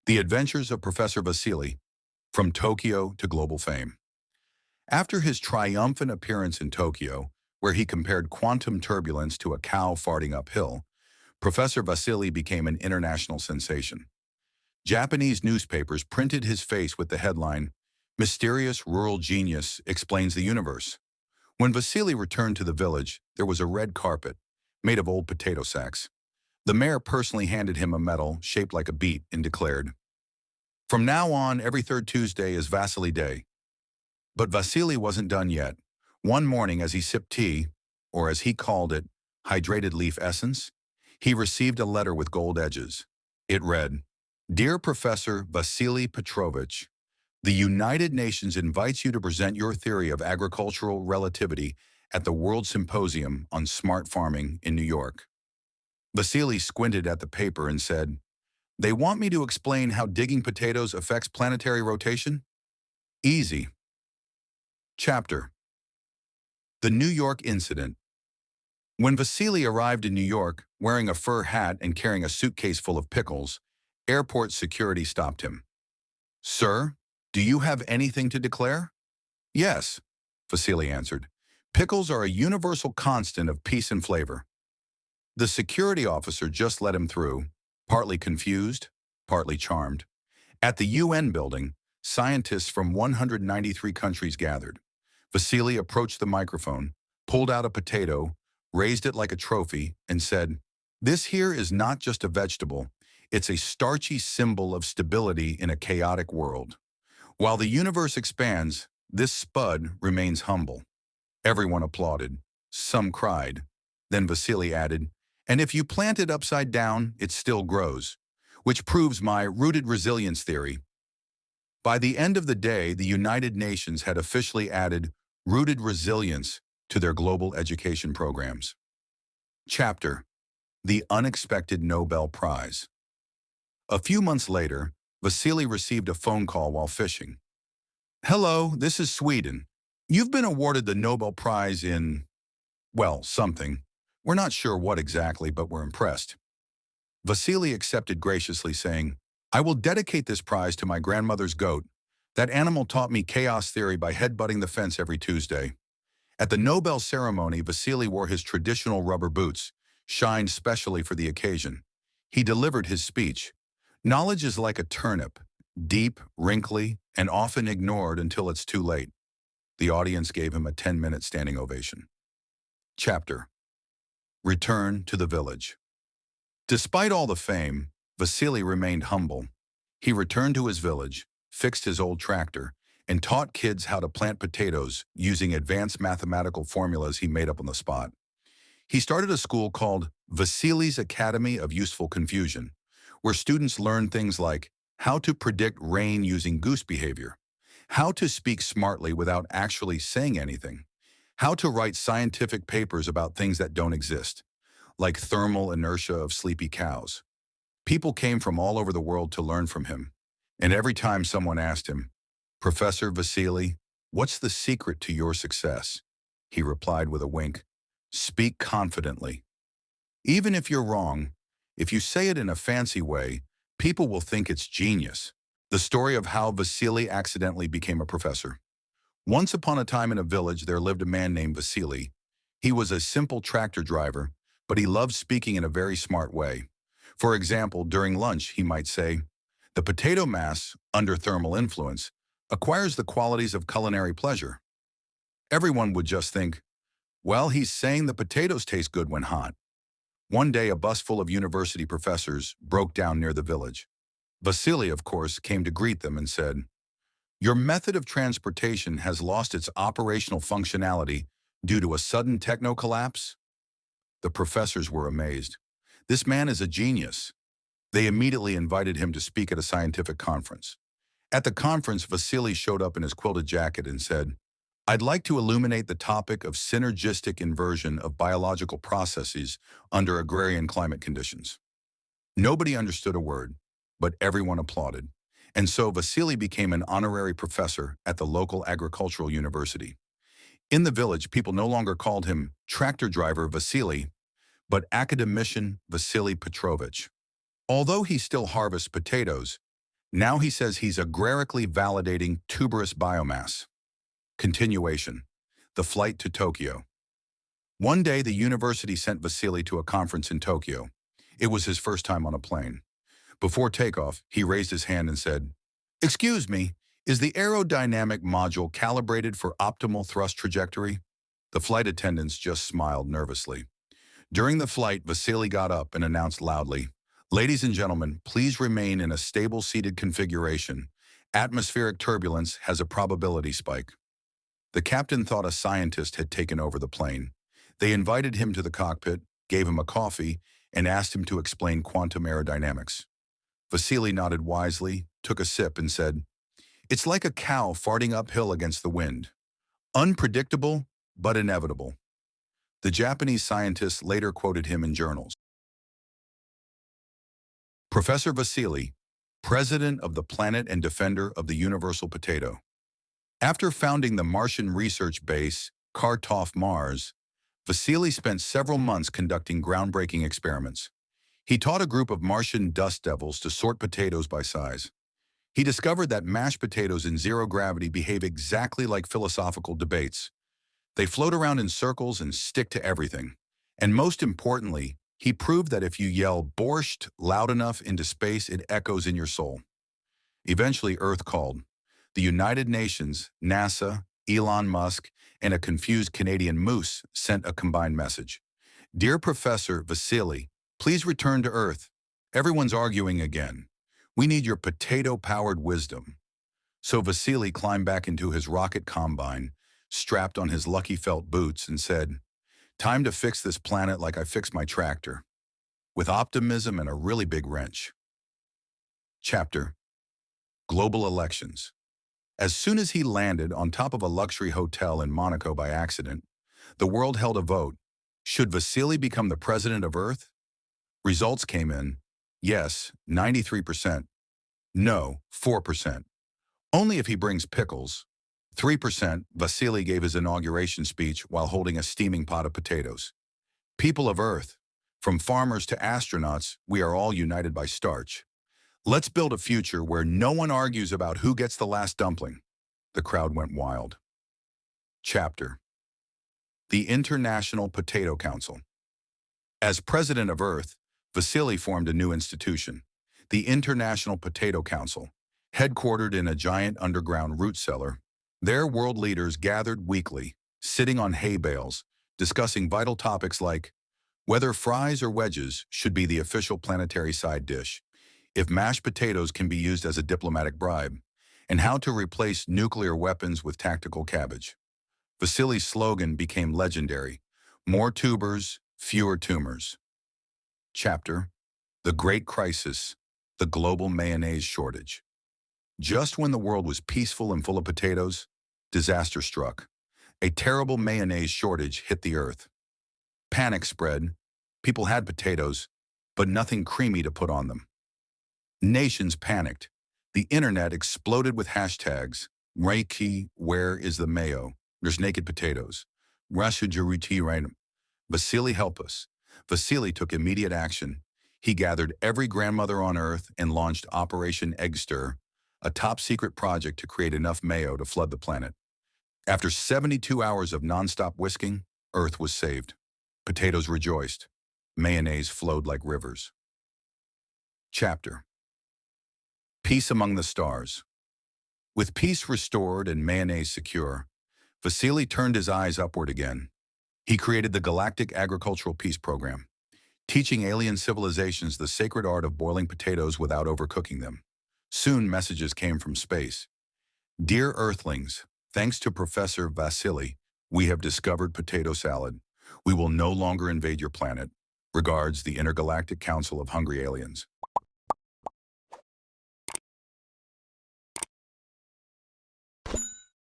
The Adventures of Professor Vasily, from Tokyo to global fame. After his triumphant appearance in Tokyo, where he compared quantum turbulence to a cow farting uphill, Professor Vasily became an international sensation. Japanese newspapers printed his face with the headline, "Mysterious Rural Genius Explains the Universe." When Vasily returned to the village, there was a red carpet, made of old potato sacks. The mayor personally handed him a medal shaped like a beet and declared, "From now on, every third Tuesday is Vasily Day." But Vasily wasn't done yet. One morning as he sipped tea, or as he called it, hydrated leaf essence, he received a letter with gold edges. It read, "Dear Professor Vasily Petrovich, the United Nations invites you to present your theory of agricultural relativity at the World Symposium on Smart Farming in New York." Vasily squinted at the paper and said, "They want me to explain how digging potatoes affects planetary rotation? Easy." Chapter: The New York Incident. When Vasily arrived in New York, wearing a fur hat and carrying a suitcase full of pickles, airport security stopped him. "Sir, do you have anything to declare?" "Yes," Vasily answered. "Pickles are a universal constant of peace and flavor." The security officer just let him through, partly confused, partly charmed. At the UN building, scientists from 193 countries gathered. Vasily approached the microphone, pulled out a potato, raised it like a trophy, and said, "This here is not just a vegetable, it's a starchy symbol of stability in a chaotic world. While the universe expands, this spud remains humble." Everyone applauded. Some cried. Then Vasily added, "And if you plant it upside down, it still grows, which proves my rooted resilience theory." By the end of the day, the United Nations had officially added rooted resilience to their global education programs. Chapter: The Unexpected Nobel Prize. A few months later, Vasily received a phone call while fishing. "Hello, this is Sweden. You've been awarded the Nobel Prize in, well, something. We're not sure what exactly, but we're impressed." Vasily accepted graciously, saying, "I will dedicate this prize to my grandmother's goat. That animal taught me chaos theory by headbutting the fence every Tuesday." At the Nobel ceremony, Vasily wore his traditional rubber boots, shined specially for the occasion. He delivered his speech. "Knowledge is like a turnip, deep, wrinkly, and often ignored until it's too late." The audience gave him a 10-minute standing ovation. Chapter: Return to the Village. Despite all the fame, Vasily remained humble. He returned to his village, fixed his old tractor, and taught kids how to plant potatoes using advanced mathematical formulas he made up on the spot. He started a school called Vasily's Academy of Useful Confusion, where students learn things like how to predict rain using goose behavior, how to speak smartly without actually saying anything, how to write scientific papers about things that don't exist, like thermal inertia of sleepy cows. People came from all over the world to learn from him, and every time someone asked him, "Professor Vasily, what's the secret to your success?" he replied with a wink, "Speak confidently. Even if you're wrong, if you say it in a fancy way, people will think it's genius." The story of how Vasily accidentally became a professor. Once upon a time in a village, there lived a man named Vasily. He was a simple tractor driver, but he loved speaking in a very smart way. For example, during lunch, he might say, "The potato mass, under thermal influence, acquires the qualities of culinary pleasure." Everyone would just think, "Well, he's saying the potatoes taste good when hot." One day, a bus full of university professors broke down near the village. Vasily, of course, came to greet them and said, "Your method of transportation has lost its operational functionality due to a sudden techno-collapse?" The professors were amazed. This man is a genius. They immediately invited him to speak at a scientific conference. At the conference, Vasily showed up in his quilted jacket and said, "I'd like to illuminate the topic of synergistic inversion of biological processes under agrarian climate conditions." Nobody understood a word, but everyone applauded. And so Vasily became an honorary professor at the local agricultural university. In the village, people no longer called him tractor driver Vasily, but academician Vasily Petrovich. Although he still harvests potatoes, Now he says he's agrarically validating tuberous biomass. Continuation. The flight to Tokyo. One day, the university sent Vasily to a conference in Tokyo. It was his first time on a plane. Before takeoff, he raised his hand and said, "Excuse me, is the aerodynamic module calibrated for optimal thrust trajectory?" The flight attendants just smiled nervously. During the flight, Vasily got up and announced loudly, "Ladies and gentlemen, please remain in a stable seated configuration. Atmospheric turbulence has a probability spike." The captain thought a scientist had taken over the plane. They invited him to the cockpit, gave him a coffee, and asked him to explain quantum aerodynamics. Vasily nodded wisely, took a sip, and said, "It's like a cow farting uphill against the wind. Unpredictable, but inevitable." The Japanese scientists later quoted him in journals. Professor Vasily, president of the planet and defender of the universal potato. After founding the Martian research base, Kartoff Mars, Vasily spent several months conducting groundbreaking experiments. He taught a group of Martian dust devils to sort potatoes by size. He discovered that mashed potatoes in zero gravity behave exactly like philosophical debates. They float around in circles and stick to everything. And most importantly, he proved that if you yell "borscht" loud enough into space, it echoes in your soul. Eventually, Earth called. The United Nations, NASA, Elon Musk, and a confused Canadian moose sent a combined message. "Dear Professor Vasily, please return to Earth. Everyone's arguing again. We need your potato-powered wisdom." So Vasily climbed back into his rocket combine, strapped on his lucky felt boots, and said, "Time to fix this planet like I fixed my tractor," with optimism and a really big wrench. Chapter: Global Elections. As soon as he landed on top of a luxury hotel in Monaco by accident, the world held a vote. Should Vasily become the president of Earth? Results came in. Yes, 93%. No, 4%. Only if he brings pickles. 3%. Vasily gave his inauguration speech while holding a steaming pot of potatoes. People of Earth, from farmers to astronauts, we are all united by starch. Let's build a future where no one argues about who gets the last dumpling. The crowd went wild. Chapter: The International Potato Council. As president of Earth, Vasily formed a new institution, the International Potato Council, headquartered in a giant underground root cellar. There, world leaders gathered weekly, sitting on hay bales, discussing vital topics like whether fries or wedges should be the official planetary side dish, if mashed potatoes can be used as a diplomatic bribe, and how to replace nuclear weapons with tactical cabbage. Vasily's slogan became legendary: "More tubers, fewer tumors." Chapter: The Great Crisis, the Global Mayonnaise Shortage. Just when the world was peaceful and full of potatoes, disaster struck. A terrible mayonnaise shortage hit the earth. Panic spread. People had potatoes, but nothing creamy to put on them. Nations panicked. The internet exploded with hashtags. Reiki, where is the mayo? There's naked potatoes. Rasujuruti random. Vasily, help us. Vasily took immediate action. He gathered every grandmother on Earth and launched Operation Egg Stir, a top-secret project to create enough mayo to flood the planet. After 72 hours of nonstop whisking, Earth was saved. Potatoes rejoiced. Mayonnaise flowed like rivers. Chapter: Peace among the stars. With peace restored and mayonnaise secure, Vasily turned his eyes upward again. He created the Galactic Agricultural Peace Program, teaching alien civilizations the sacred art of boiling potatoes without overcooking them. Soon messages came from space. "Dear Earthlings, thanks to Professor Vasily, we have discovered potato salad. We will no longer invade your planet. Regards, the Intergalactic Council of Hungry Aliens."